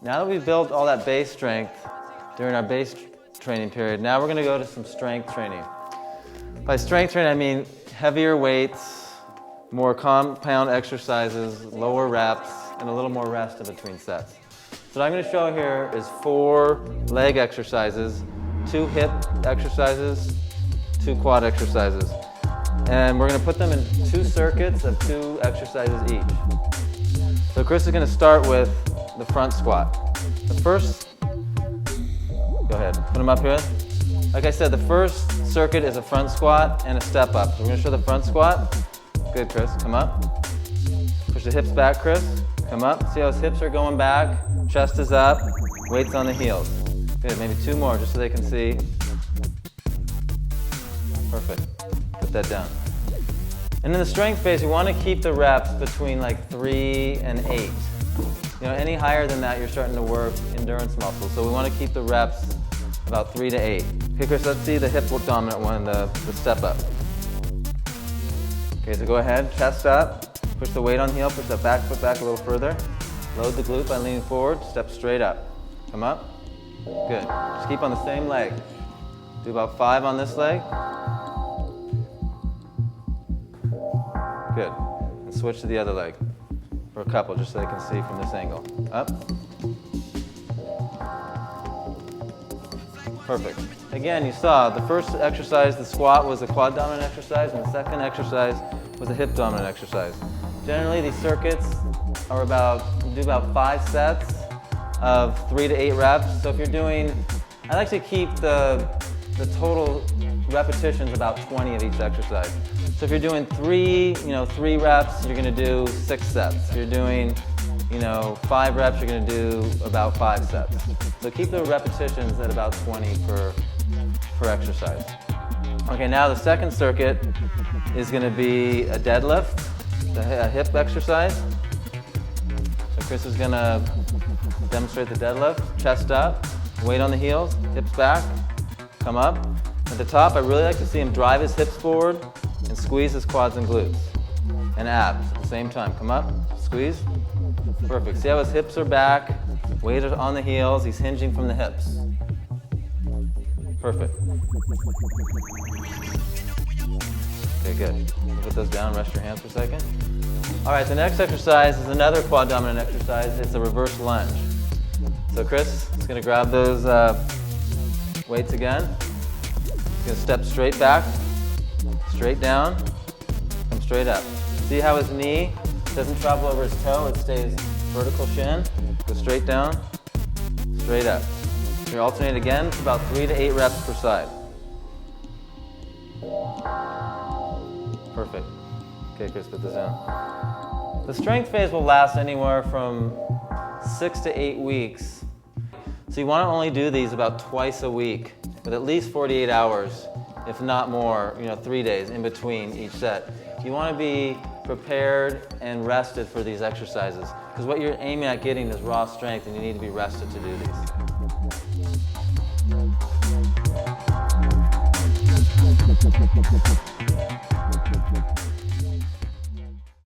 Now that we've built all that base strength during our base training period, now we're going to go to some strength training. By strength training, I mean heavier weights, more compound exercises, lower reps, and a little more rest in between sets. So what I'm going to show here is 4 leg exercises, 2 hip exercises, 2 quad exercises. And we're going to put them in 2 circuits of 2 exercises each. So Chris is going to start with the front squat. The first, go ahead, put them up here. Like I said, the first circuit is a front squat and a step up. So we're going to show the front squat. Good, Chris, come up. Push the hips back, Chris. Come up. See how his hips are going back? Chest is up, weights on the heels. Good, maybe 2 more just so they can see. Perfect. Put that down. And in the strength phase, we want to keep the reps between like 3 and 8. You know, any higher than that, you're starting to work endurance muscles. So we want to keep the reps about 3 to 8. Okay, Chris, let's see the hip dominant one, the step up. Okay, so go ahead, chest up, push the weight on heel, push that back foot back a little further. Load the glute by leaning forward, step straight up. Come up. Good. Just keep on the same leg. Do about 5 on this leg. Good. And switch to the other leg for a couple, just so they can see from this angle. Up. Perfect. Again, you saw the first exercise, the squat, was a quad dominant exercise, and the second exercise was a hip dominant exercise. Generally, these circuits are do about 5 sets of 3 to 8 reps. So if you're doing, I like to keep the total repetitions about 20 of each exercise. So if you're doing 3 reps, you're going to do 6 sets. If you're doing, 5 reps, you're going to do about 5 sets. So keep the repetitions at about 20 per exercise. Okay, now the second circuit is going to be a deadlift, a hip exercise. So Chris is going to demonstrate the deadlift. Chest up, weight on the heels, hips back, come up. At the top, I really like to see him drive his hips forward and squeeze his quads and glutes and abs at the same time. Come up, squeeze. Perfect. See how his hips are back, weight on the heels, he's hinging from the hips. Perfect. Okay, good. Put those down, rest your hands for a second. All right, the next exercise is another quad dominant exercise. It's a reverse lunge. So Chris is going to grab those weights again. He's going to step straight back, straight down, come straight up. See how his knee doesn't travel over his toe, it stays vertical shin. Go straight down, straight up. You alternate again for about 3 to 8 reps per side. Perfect. Okay, Chris, put this down. The strength phase will last anywhere from 6 to 8 weeks. So you want to only do these about twice a week with at least 48 hours, if not more, 3 days in between each set. You want to be prepared and rested for these exercises, because what you're aiming at getting is raw strength, and you need to be rested to do these.